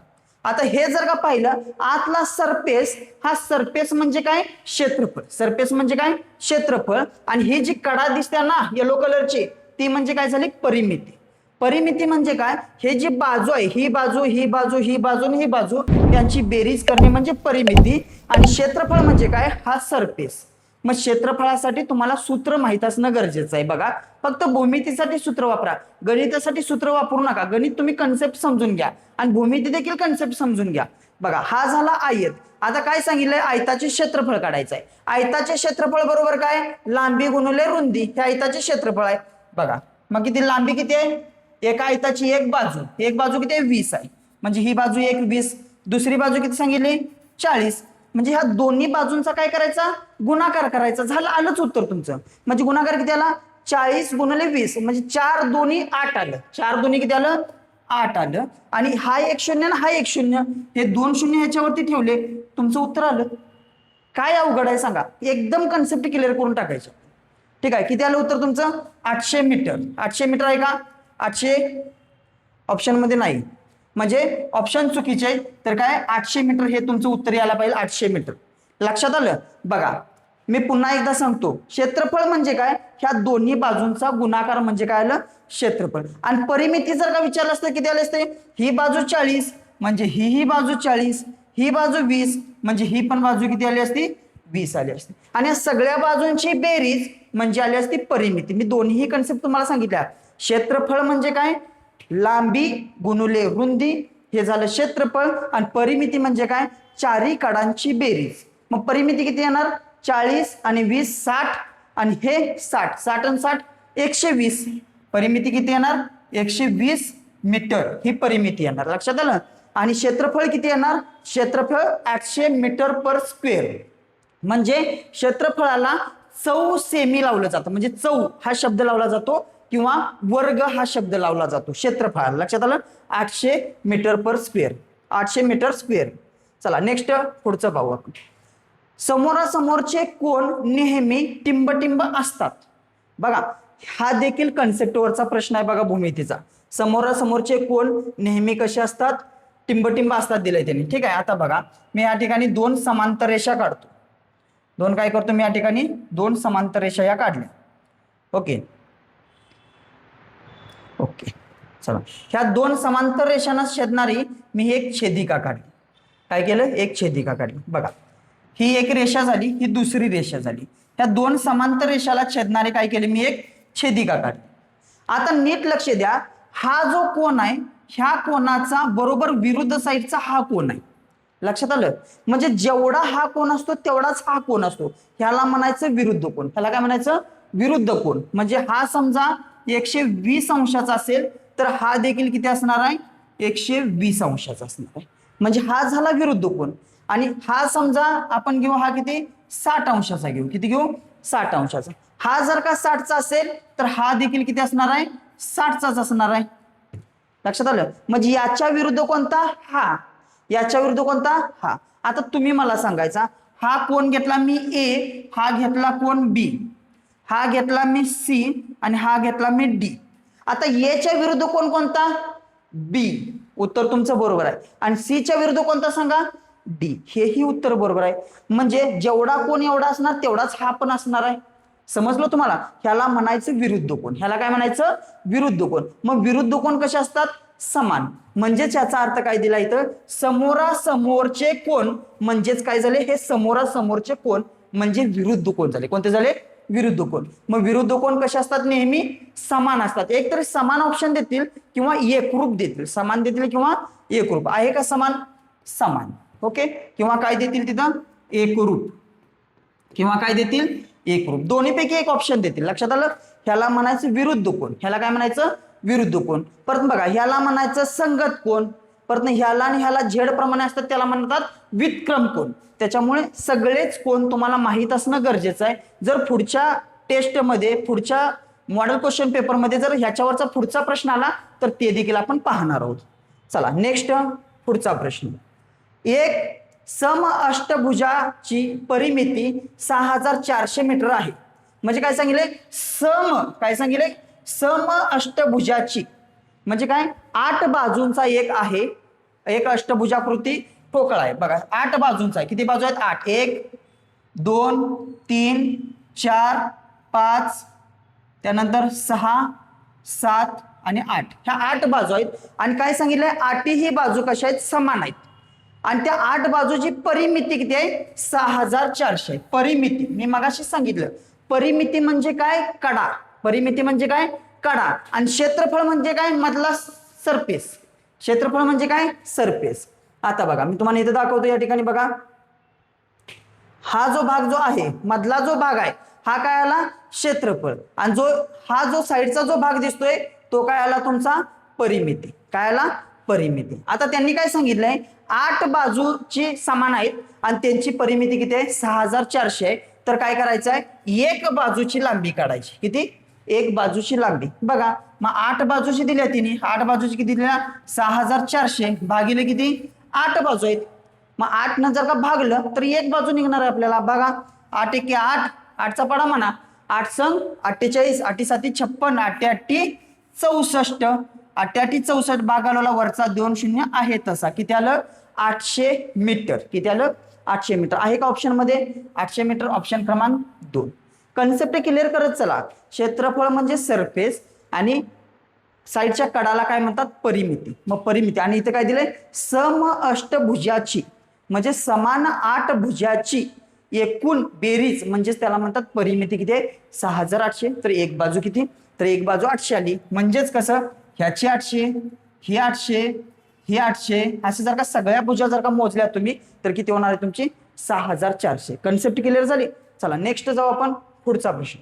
आता हे जर का पाहिलं आतला सरफेस हा सरफेस म्हणजे काय क्षेत्रफळ. सरफेस म्हणजे काय क्षेत्रफळ आणि ही जी कडा दिसते ना येलो कलरची ती म्हणजे काय झाली परिमिती. परिमिती म्हणजे काय हे जी बाजू आहे ही बाजू ही बाजू ही बाजू आणि ही बाजू यांची बेरीज करणे म्हणजे परिमिती. आणि क्षेत्रफळ म्हणजे काय हा सरफेस. मग क्षेत्रफळासाठी तुम्हाला सूत्र माहित असणं गरजेचं आहे. बघा फक्त भूमितीसाठी सूत्र वापरा गणितासाठी सूत्र वापरू नका. गणित तुम्ही कन्सेप्ट समजून घ्या आणि भूमिती देखील कन्सेप्ट समजून घ्या. बघा हा झाला आयत. आता काय सांगितलंय आयताचे क्षेत्रफळ काढायचं आहे. आयताचे क्षेत्रफळ बरोबर काय लांबी गुणिले रुंदी हे आयताचे क्षेत्रफळ आहे. बघा मग किती लांबी किती आहे एका आयताची एक बाजू किती आहे 20 आहे म्हणजे ही बाजू 20 दुसरी बाजू किती सांगितली 40 म्हणजे ह्या दोन्ही बाजूंचा काय करायचा गुणाकार करायचा. झालं आलंच उत्तर तुमचं. म्हणजे गुणाकार किती आला 40 गुणिले 20 म्हणजे 4 दोन्ही 8 आलं. 4 दोन्ही किती आलं 8 आलं. आणि हा 1 0 आणि हा 1 0 हे 2 0 ह्याच्यावरती ठेवले तुमचं उत्तर आलं. काय अवघड आहे सांगा. एकदम कन्सेप्ट क्लिअर करून टाकायचं. ठीक आहे किती आलं उत्तर तुमचं 800 मीटर. 800 मीटर आहे का 800 ऑप्शन मध्ये नाही म्हणजे ऑप्शन चुकीचे आहे. तर काय 800 मीटर हे तुमचं उत्तर यायला पाहिजे 800 मीटर. लक्षात आलं. बघा मी पुन्हा एकदा सांगतो क्षेत्रफळ म्हणजे काय ह्या दोन्ही बाजूंचा गुणाकार म्हणजे काय आलं क्षेत्रफळ. आणि परिमिती जर का विचारलं असतं किती आले असते ही बाजू 40 म्हणजे ही बाजू 40 ही बाजू 20 म्हणजे ही पण बाजू किती आली असती 20 आली असते. आणि या सगळ्या बाजूंची बेरीज म्हणजे आली असती परिमिती. मी दोन्ही कन्सेप्ट तुम्हाला सांगितल्या. क्षेत्रफळ म्हणजे काय लांबी गुणिले रुंदी हे झालं क्षेत्रफळ आणि परिमिती म्हणजे काय चारी कडांची बेरीज. मग परिमिती किती येणार 40 आणि 20 60 आणि हे 60 60 आणि 60 120 परिमिती किती येणार 120 मीटर ही परिमिती येणार. लक्षात आलं. आणि क्षेत्रफळ किती येणार क्षेत्रफळ 800 मीटर पर स्क्वेअर म्हणजे क्षेत्रफळाला चौ सेमी लावलं जातं. म्हणजे चौ हा शब्द लावला जातो किंवा वर्ग हा शब्द लावला जातो क्षेत्रफळाला. लक्षात आलं 800 metre per square 800 metre square. चला नेक्स्ट पुढचं पाहू आपण. समोरासमोरचे कोण नेहमी टिंबटिंब असतात. बघा हा देखील कन्सेप्टवरचा प्रश्न आहे. बघा भूमितीचा समोरासमोरचे कोण नेहमी कसे असतात टिंबटिंब असतात दिले त्यांनी. ठीक आहे. आता बघा मी या ठिकाणी 2 समांतर रेषा काढतो. काय करतो मी या ठिकाणी 2 समांतर रेषा या काढल्या. ओके चला ह्या 2 समांतर रेषांना छेदणारी मी एक छेदिका काढली. काय केलं एक छेदिका काढली. बघा ही एक रेषा झाली ही दुसरी रेषा झाली. ह्या 2 समांतर रेषाला छेदणारे काय केले मी एक छेदिका काढली. आता नीट लक्ष द्या हा जो कोन आहे ह्या कोनाचा बरोबर विरुद्ध साईडचा हा कोन आहे. लक्षात आलं. म्हणजे जेवढा हा कोन असतो तेवढाच हा कोन असतो. ह्याला म्हणायचं विरुद्ध कोन. ह्याला काय म्हणायचं विरुद्ध कोन. म्हणजे हा समजा 120 अंशाचा असेल तर हा देखील किती असणार आहे 120 अंशाचा असणार आहे. म्हणजे हा झाला विरुद्ध कोन. आणि हा समजा आपण घेऊ हा किती 60 अंशाचा घेऊ, किती घेऊ 60 अंशाचा. हा जर का 60चा असेल तर हा देखील किती असणार आहे 60चाच असणार आहे. लक्षात आलं. म्हणजे याच्या विरुद्ध कोणता हा, याच्या विरुद्ध कोणता हा. आता तुम्ही मला सांगायचा हा कोण घेतला मी ए, हा घेतला कोण बी, हा घेतला मी सी आणि हा घेतला मी डी. आता एच्या विरुद्ध कोण कोणता बी, उत्तर तुमचं बरोबर आहे. आणि सी च्या विरुद्ध कोणता सांगा डी, हेही उत्तर बरोबर आहे. म्हणजे जेवढा कोण एवढा असणार तेवढाच हा पण असणार आहे. समजलं तुम्हाला. ह्याला म्हणायचं विरुद्ध कोण, ह्याला काय म्हणायचं विरुद्ध कोण. मग विरुद्ध कोण कसे असतात समान. म्हणजेच याचा अर्थ काय दिला इथं समोरासमोरचे कोण, म्हणजेच काय झाले हे समोरासमोरचे कोण म्हणजे विरुद्ध कोण झाले. कोणते झाले विरुद्ध कोण. मग विरुद्ध कोण कसे असतात नेहमी समान असतात. एक तरी समान ऑप्शन देतील किंवा एकरूप देतील, समान देतील किंवा एकरूप. आहे का समान समान ओके. किंवा काय देतील तिथं एकरूप, किंवा काय देतील एकरूप. दोन्हीपैकी एक ऑप्शन देतील. लक्षात आलं. ह्याला म्हणायचं विरुद्ध कोण, ह्याला काय म्हणायचं विरुद्ध कोण. परत बघा ह्याला म्हणायचं संगत कोण, परत ह्याला आणि ह्याला झेड प्रमाणे असतात त्याला म्हणतात व्युत्क्रम कोण. त्याच्यामुळे सगळेच कोण तुम्हाला माहित असणं गरजेचं आहे. जर पुढच्या टेस्टमध्ये पुढच्या मॉडेल क्वेश्चन पेपरमध्ये जर ह्याच्यावरचा पुढचा प्रश्न आला तर ते देखील आपण पाहणार आहोत. चला नेक्स्ट पुढचा प्रश्न. एक सम अष्टभुजाची परिमिती 6400 मीटर आहे. म्हणजे काय सांगितले काय सांगितले सम अष्टभुजाची म्हणजे काय 8 बाजूंचा एक आहे, एक अष्टभुजाकृती ठोकळा आहे. बघा 8 बाजूंचा आहे. किती बाजू आहेत 8, 1 2 3 4 5 त्यानंतर 6 7 आणि 8, ह्या 8 बाजू आहेत. आणि काय सांगितलंय 8ही बाजू कशा आहेत समान आहेत. आणि त्या 8 बाजूची परिमिती किती आहे 6400 आहे. परिमिती मी मगाशी सांगितलं परिमिती म्हणजे काय कडा, परिमिती म्हणजे काय कडा. आणि क्षेत्रफळ म्हणजे काय मधला सरफेस, क्षेत्रफळ म्हणजे काय सरफेस. आता बघा मी तुम्हाला इथे दाखवतो या ठिकाणी बघा हा जो भाग जो आहे मधला जो भाग आहे हा काय आला क्षेत्रफळ. आणि हा जो साईडचा जो भाग दिसतोय तो काय आला तुमचा परिमिती. काय आला परिमिती. आता त्यांनी काय सांगितलंय 8 बाजूची समान आहेत आणि त्यांची परिमिती किती आहे 6400 आहे. तर काय करायचं आहे एक बाजूची लांबी काढायची. किती एक बाजूची लांबी. बघा मग 8 बाजूची दिल्या तिने, 8 बाजूची किती दिल्या 6400 भागिले किती 8 बाजू आहेत. मग 8 न जर का भागलं तर एक बाजू निघणार आहे आपल्याला. बघा 8 एके 8, 8चा पडा म्हणा 8 संग 48, 8 साती 56, 8 8 64, 8 8 64 भागाला वरचा 2 शून्य आहे तसा किती आलं 800 मीटर. किती आलं 800 मीटर. आहे का ऑप्शन मध्ये 800 मीटर. ऑप्शन क्रमांक 2. कन्सेप्ट क्लिअर करत चला. क्षेत्रफळ म्हणजे सरफेस आणि साईडच्या कडाला काय म्हणतात परिमिती. मग परिमिती आणि इथे काय दिलंय सम अष्टभुजाची म्हणजे समान 8 भुजाची एकूण बेरीज म्हणजेच त्याला म्हणतात परिमिती. किती आहे 6800. तर एक बाजू किती तर एक बाजू 800 आली. म्हणजेच कसं ह्याची 800 ही 800 ही 800 असे जर का सगळ्या भुजा जर का मोजल्या तुम्ही तर किती होणार आहे तुमची 6400. कन्सेप्ट क्लिअर झाली. चला नेक्स्ट जाऊ आपण पुढचा प्रश्न.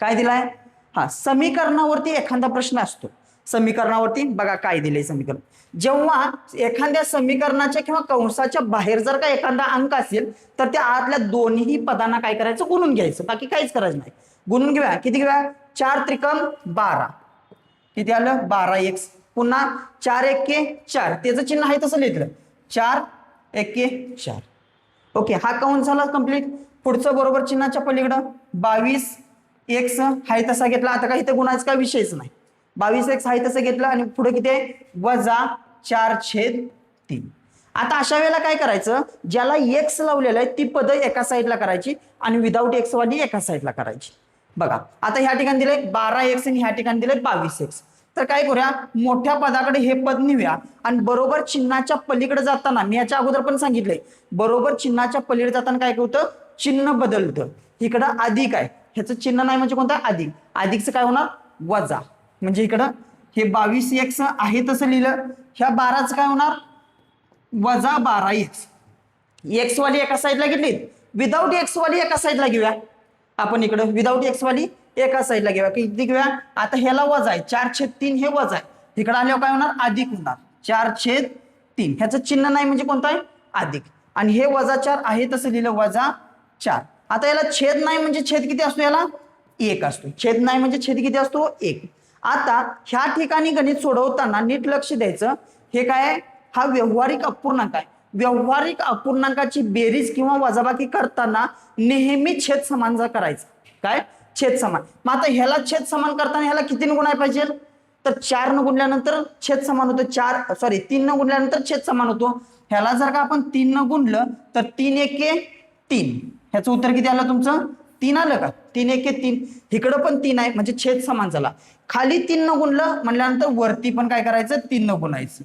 काय दिलाय हा समीकरणावरती एखादा प्रश्न असतो. समीकरणावरती बघा काय दिले समीकरण. जेव्हा एखाद्या समीकरणाच्या किंवा कंसाच्या बाहेर जर का एखादा अंक असेल तर त्या आतल्या दोन्ही पदांना काय करायचं गुणून घ्यायचं. बाकी काहीच करायचं नाही. गुणून घेऊया. किती घेऊया 4 त्रिकम 12. किती आलं 12x. पुन्हा 4 एके 4 त्याचं चिन्ह आहे तसं लिहिलं 4 एके 4. ओके हा काउंट झाला कंप्लीट. पुढचं बरोबर चिन्हाच्या पलीकडं 22x हाय तसा घेतला. आता काही इथे गुणाचा काय विषयच नाही. 22x हाय तसं घेतलं आणि पुढे किती आहे वजा 4/3. आता अशा वेळेला काय करायचं ज्याला x लावलेलं आहे ती पद एका साईडला करायची आणि विदाऊट x वाली एका साईडला करायची. बघा आता ह्या ठिकाणी दिले 12x आणि ह्या ठिकाणी दिले 22x. तर काय करूया मोठ्या पदाकडे हे पद नेऊया आणि बरोबर चिन्हाच्या पलीकडे जाताना मी याच्या अगोदर पण सांगितलंय बरोबर चिन्हाच्या पलीकडे जाताना काय होतं चिन्ह बदलतं. इकडं अधिक आहे ह्याचं चिन्ह नाही म्हणजे कोणतं अधिक. अधिकचं काय होणार वजा. म्हणजे इकडं हे 22x आहे तसं लिहिलं. ह्या 12चं काय होणार वजा 12x. एक्स वाली एका साईडला घेतली विदाऊट एक्स वाली एका साईडला घेऊया आपण. इकडं विदाऊट एक्स वाली एका साईडला घेऊया. किती घेऊया आता ह्याला वजा आहे 4/3 हे वजा आहे. इकडे आल्यावर काय होणार अधिक होणार 4/3. ह्याचं चिन्ह नाही म्हणजे कोणतं आहे अधिक. आणि हे -4 आहे तसं लिहिलं -4. आता याला छेद नाही म्हणजे छेद किती असतो, याला 1 असतो. छेद नाही म्हणजे छेद किती असतो, 1. आता ह्या ठिकाणी गणित सोडवताना नीट लक्ष द्यायचं. हे काय आहे, हा व्यावहारिक अपूर्णांक आहे. व्यावहारिक अपूर्णांकाची बेरीज किंवा वजाबाकी करताना नेहमी छेद समान करायचा. काय, छेद समान. मग आता ह्याला छेद समान करताना ह्याला किती न गुणाय पाहिजे, तर 4 न गुणल्यानंतर छेद समान होतो. 3 न गुणल्यानंतर छेद समान होतो. ह्याला जर का आपण 3 न गुणलं तर 3 एके 3. ह्याचं उत्तर किती आलं तुमचं, 3 आलं का. 3 एके 3. इकडं पण 3 आहे म्हणजे छेद समान झाला. खाली 3 न गुणलं म्हणल्यानंतर वरती पण काय करायचं, 3 न गुणायचं.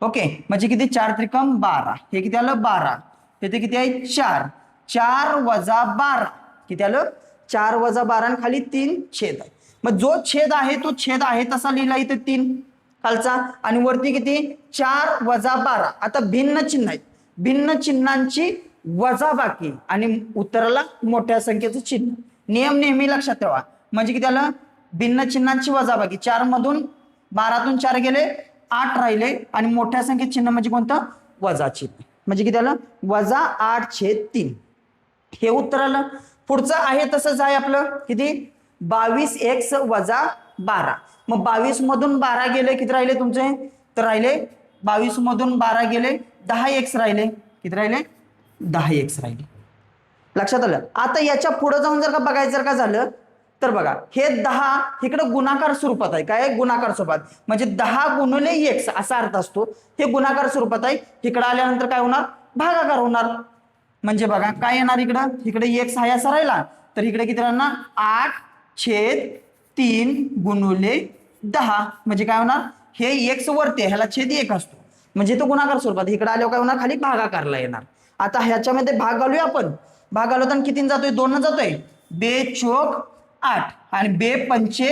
ओके, म्हणजे किती, 4 त्रिकम 12. हे किती आलं, 12. तिथे किती आहे, 4. 4 वजा 12 किती आलं, 4 वजा 12 आणि खाली 3 छेद आहे. मग जो छेद आहे तो छेद आहे तसा लिहिला इथे 3 खालचा, आणि वरती किती, 4 वजा 12. आता भिन्न चिन्ह आहेत, भिन्न चिन्हांची वजाबाकी आणि उत्तराला मोठ्या संख्येचं चिन्ह. नियम नेहमी लक्षात ठेवा. म्हणजे किती आलं, भिन्न चिन्हांची वजाबाकी. 4 मधून 12तून 4 गेले, 8 राहिले, आणि मोठ्या संख्येत चिन्ह म्हणजे कोणतं, वजा चिन्ह. म्हणजे किती आलं, -8/3. हे उत्तर आलं. पुढचं आहे तसंच आहे आपलं, किती, 22x वजा 12. मग 22 मधून 12 गेले, किती राहिले तुमचे, तर राहिले 22 मधून 12 गेले 10x राहिले. किती राहिले, 10x राहिले. लक्षात आलं. आता याच्या पुढे जाऊन जर का बघायचं जर का झालं तर बघा, हे 10 इकडे गुणाकार स्वरूपात आहे. काय, गुणाकार स्वरूपात म्हणजे 10 गुणिले x असा अर्थ असतो. हे गुणाकार स्वरूपात आहे. इकडे आल्यानंतर काय होणार, भागाकार होणार. म्हणजे बघा काय येणार, इकडे x हा असा राहिला तर इकडे किती राहणार, 8/3 गुणिले 10. म्हणजे काय होणार, हे x वरती ह्याला छेद 1 असतो म्हणजे तो गुणाकार स्वरूपात. इकडे आल्यावर काय होणार, खाली भागाकारला येणार. आता ह्याच्यामध्ये भाग घालूया आपण. भाग घालवताना किती जातोय, 2 जातोय. 2 चोक 8 आणि 2 पंचे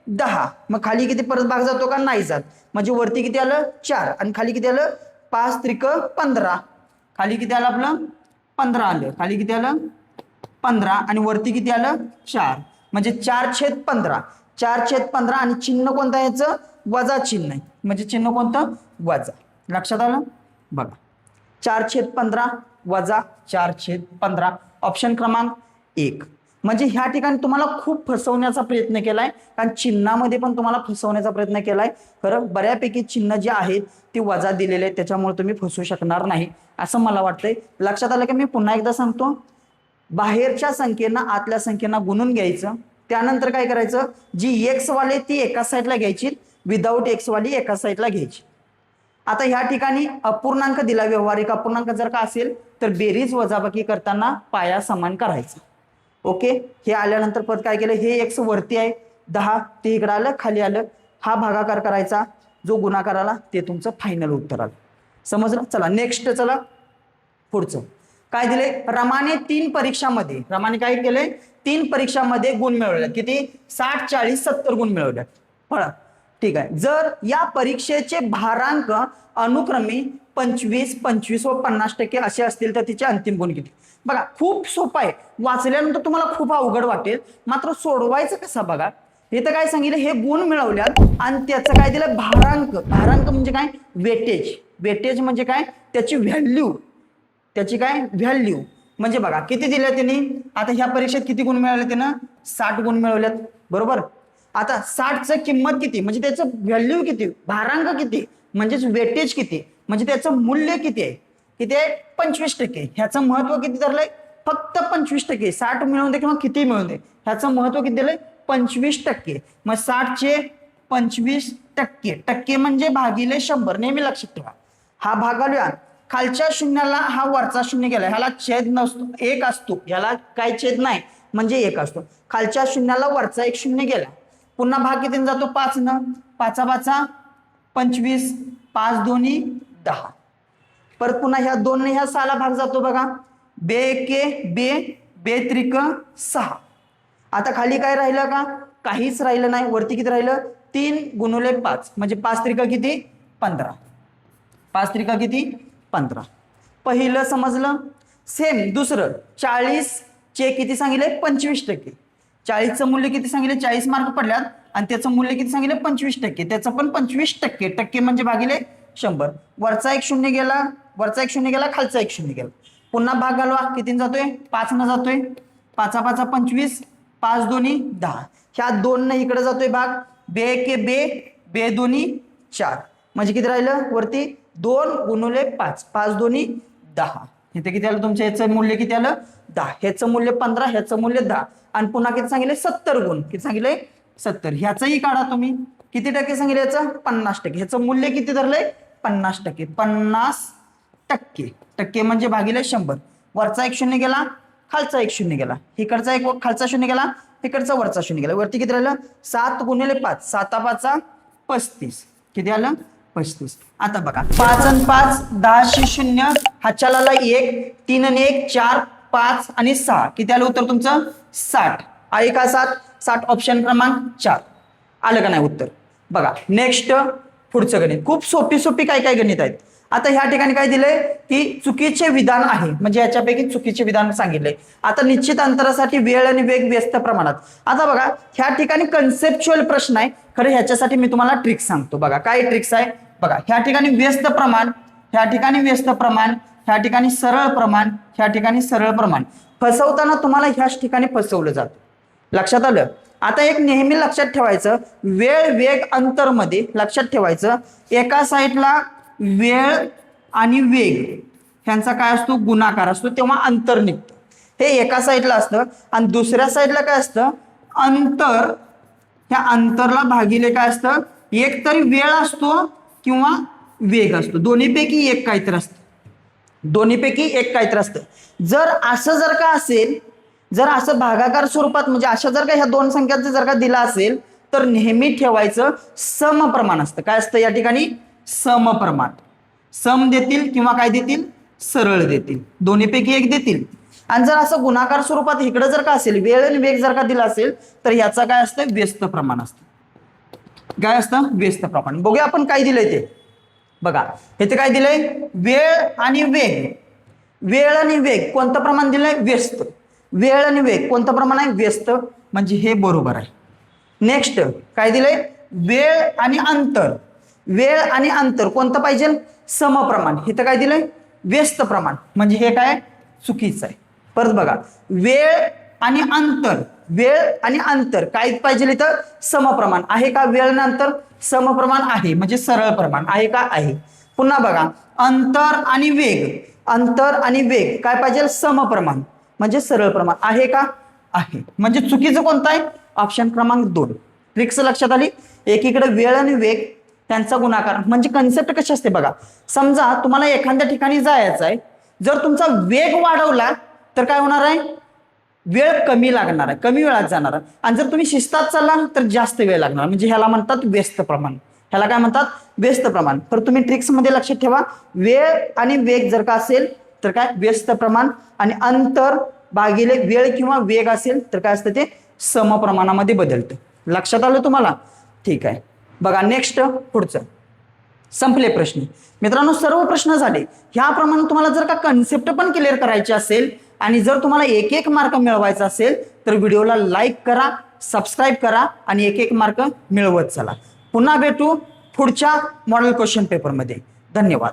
10. मग खाली किती परत भाग जातो का, नाही जात. म्हणजे वरती किती आलं, 4 आणि खाली किती आलं, 5 त्रिक 15. खाली किती आलं आपलं, 15 आलं. खाली किती आलं, 15 आणि वरती किती आलं, 4. म्हणजे 4/15. 4/15 आणि चिन्ह कोणतं आहे याचं, वजा चिन्ह आहे. म्हणजे चिन्ह कोणतं, वजा. लक्षात आलं बघा, 4/15 वजा 4/15. ऑप्शन क्रमांक 1. म्हणजे ह्या ठिकाणी तुम्हाला खूप फसवण्याचा प्रयत्न केलाय, कारण चिन्हामध्ये पण तुम्हाला फसवण्याचा प्रयत्न केलाय. खरं बऱ्यापैकी चिन्ह जे आहेत ते वजा दिलेले आहेत, त्याच्यामुळे तुम्ही फसवू शकणार नाही असं मला वाटतंय. लक्षात आलं की मी पुन्हा एकदा सांगतो, बाहेरच्या संख्येना आतल्या संख्येना गुणून घ्यायचं. त्यानंतर काय करायचं, जी x वाले ती एका साईडला घ्यायची, विदाऊट x वाली एका साईडला घ्यायची. आता ह्या ठिकाणी अपूर्णांक दिला, व्यावहारिक अपूर्णांक जर का असेल तर बेरीज वजाबाकी करताना पाया समान करायचा. ओके, हे आल्यानंतर परत काय केलं, हे x वरती आहे 10, ते इकडे आलं, खाली आलं. हा भागाकार करायचा, जो गुणाकार आला ते तुमचं फायनल उत्तर आलं. समजलं. चला नेक्स्ट, चला पुढचं काय दिले. रमाने 3 परीक्षामध्ये, रमाने काय केले, 3 परीक्षामध्ये गुण मिळवले. किती, 60 40 70 गुण मिळवले. पळा, ठीक आहे. जर या परीक्षेचे भारांक अनुक्रमे 25 25 व 50% असे असतील तर तिचे अंतिम गुण किती. बघा खूप सोपं आहे, वाचल्यानंतर तुम्हाला खूप अवघड वाटेल, मात्र सोडवायचं कसं बघा. हे तर काय सांगितलं, हे गुण मिळवल्यात आणि त्याचं काय दिलं, भारांक. भारांक म्हणजे काय, वेटेज. वेटेज म्हणजे काय, त्याची व्हॅल्यू. त्याची काय, व्हॅल्यू. म्हणजे बघा किती दिल्या त्यांनी. आता ह्या परीक्षेत किती गुण मिळाले त्यानं, 60 गुण मिळवल्यात, बरोबर. आता 60चं किंमत किती, म्हणजे त्याचं व्हॅल्यू किती, भारांक किती, म्हणजेच वेटेज किती, म्हणजे त्याचं मूल्य किती आहे. किती आहे, 25%. ह्याचं महत्व किती धरलंय, फक्त 25%. 60 मिळवून दे किंवा किती मिळवून दे, ह्याचं महत्व किती दिलंय, 25%. मग 60चे 25%, टक्के म्हणजे भागिले 100. नेहमी लक्षात ठेवा. हा भाग घालूया, खालच्या शून्याला हा वरचा शून्य गेला, ह्याला छेद नसतो, 1 असतो. ह्याला काय छेद नाही म्हणजे 1 असतो. खालच्या शून्याला वरचा 1 शून्य गेला. पुन्हा भाग किती जातो, 5 न. 5 25, 5 दोन्ही 10. परत पुन्हा ह्या 2 ने ह्या 6ला भाग जातो बघा, 2 एके 2, 2 त्रिक 6. आता खाली काय राहिलं का, काहीच राहिलं नाही. वरती किती राहिलं, 3 गुणिले 5 म्हणजे 5 त्रिक किती, 15. 5 त्रिक किती, 15. पहिलं समजलं. सेम दुसरं, 40चे किती सांगितले, 25%. 40चं मूल्य किती सांगितले, 40 मार्क पडल्यात आणि त्याचं मूल्य किती सांगितले, 25%. त्याचं पण 25%, टक्के म्हणजे भागिले 100. वरचा 1 शून्य गेला, वरचा 1 शून्य गेला, खालचा 1 शून्य गेला. पुन्हा भाग घालवा, कितीने जातोय 5 न जातोय, 5 5 25, 5 दोन्ही 10, ह्या 2 न इकडे जातोय भाग, बे एके बे, बे दोन्ही 4, म्हणजे किती राहिलं वरती 2 गुणुले 5, 5 दोन्ही 10, इथे किती आलं तुमच्या याचं मूल्य किती आलं 10, ह्याचं मूल्य 15, ह्याचं मूल्य 10, आणि पुन्हा किती सांगितले 70 गुण, किती सांगितले 70, ह्याचंही काढा तुम्ही, किती टक्के सांगितले याचं 50%, ह्याचं मूल्य किती धरलंय 50%, 50%, टक्के म्हणजे भागिले 100, वरचा एक शून्य गेला, खालचा एक शून्य गेला, इकडचा एक खालचा शून्य गेला, इकडचा वरचा शून्य गेला, वरती किती राहिलं 7 गुणिले 5, 7 5 35, किती आलं 35. आता बघा 5 आणि 5 10 शून्य, हातच्याला 1, 3 आणि 1 4, 5 आणि 6, किती आलं उत्तर तुमचं 60, आहे का 60 ऑप्शन क्रमांक 4, आलं का नाही उत्तर. बघा नेक्स्ट पुढचं गणित, खूप सोपी काय काय गणित आहेत. आता ह्या ठिकाणी काय दिलंय की चुकीचे विधान आहे, म्हणजे याच्यापैकी चुकीचे विधान सांगितले. आता निश्चित अंतरासाठी वेळ आणि वेग व्यस्त प्रमाणात. आता बघा ह्या ठिकाणी कन्सेप्च्युअल प्रश्न आहे, खरं ह्याच्यासाठी मी तुम्हाला ट्रिक्स सांगतो. बघा काय ट्रिक्स आहे, बघा ह्या ठिकाणी व्यस्त प्रमाण, ह्या ठिकाणी व्यस्त प्रमाण, ह्या ठिकाणी सरळ प्रमाण, ह्या ठिकाणी सरळ प्रमाण. फसवताना तुम्हाला ह्याच ठिकाणी फसवलं जातं, लक्षात आलं. आता एक नेहमी लक्षात ठेवायचं, वेळ वेग अंतर मध्ये लक्षात ठेवायचं, एका साईडला वेळ आणि वेग ह्यांचा काय असतो गुणाकार असतो, तेव्हा अंतर निघतं, हे एका साईडला असतं. आणि दुसऱ्या साईडला काय असतं अंतर, ह्या अंतरला भागिले काय असतं, एक तरी वेळ असतो किंवा वेग असतो, दोन्हीपैकी एक काहीतरी असतं, दोन्हीपैकी एक काहीतरी असतं. जर असं जर का असेल, जर असं भागाकार स्वरूपात म्हणजे अशा जर का ह्या दोन संख्यांचं जर का दिला असेल तर नेहमी ठेवायचं समप्रमाण असतं. काय असतं या ठिकाणी समप्रमाण, सम देतील किंवा काय देतील सरळ देतील, दोन्हीपैकी एक देतील. आणि जर असं गुणाकार स्वरूपात इकडे जर का असेल, वेळ आणि वेग जर का दिला असेल तर याचा काय असतं व्यस्त प्रमाण असतं. काय असतं व्यस्त प्रमाण. बघूया आपण काय दिलंय ते. बघा इथे काय दिलंय वेळ आणि वेग, वेळ आणि वेग कोणतं प्रमाण दिलंय व्यस्त, वेळ आणि वेग कोणतं प्रमाण आहे व्यस्त, म्हणजे हे बरोबर आहे. नेक्स्ट काय दिलंय वेळ आणि अंतर, वेळ आणि अंतर कोणतं पाहिजे समप्रमाण, इथं काय दिलंय व्यस्त प्रमाण, म्हणजे हे काय चुकीचं आहे. परत बघा वेळ आणि अंतर, वेळ आणि अंतर काय पाहिजे इथं समप्रमाण आहे का, वेळ आणि अंतर समप्रमाण आहे म्हणजे सरळ प्रमाण आहे का आहे. पुन्हा बघा अंतर आणि वेग, अंतर आणि वेग काय पाहिजे समप्रमाण म्हणजे सरळ प्रमाण आहे का आहे, म्हणजे चुकीचं कोणतं आहे ऑप्शन क्रमांक 2. ट्रिक्स लक्षात आली. एकीकडे वेळ आणि वेग त्यांचा गुणाकार, म्हणजे कन्सेप्ट कशी असते बघा. समजा तुम्हाला एखाद्या ठिकाणी जायचं आहे, जर तुमचा वेग वाढवला तर काय होणार आहे वेळ कमी लागणार आहे, कमी वेळात जाणार आहे. आणि जर तुम्ही शिस्तात चालला तर जास्त वेळ लागणार, म्हणजे ह्याला म्हणतात व्यस्त प्रमाण, ह्याला काय म्हणतात व्यस्त प्रमाण. तर तुम्ही ट्रिक्स मध्ये लक्षात ठेवा, वेळ आणि वेग जर का असेल तर काय व्यस्त प्रमाण, आणि अंतर भागिले वेळ किंवा वेग असेल तर काय असतं ते समप्रमाणामध्ये बदलतं. लक्षात आलं तुम्हाला, ठीक आहे. बघा नेक्स्ट पुढचं, संपले प्रश्न मित्रांनो, सर्व प्रश्न झाले. ह्याप्रमाणे तुम्हाला जर का कन्सेप्ट पण क्लिअर करायचे असेल आणि जर तुम्हाला एक एक मार्क मिळवायचा असेल तर व्हिडिओला लाईक करा, सबस्क्राईब करा आणि एक एक मार्क मिळवत चला. पुन्हा भेटू पुढच्या मॉडेल क्वेश्चन पेपरमध्ये. धन्यवाद.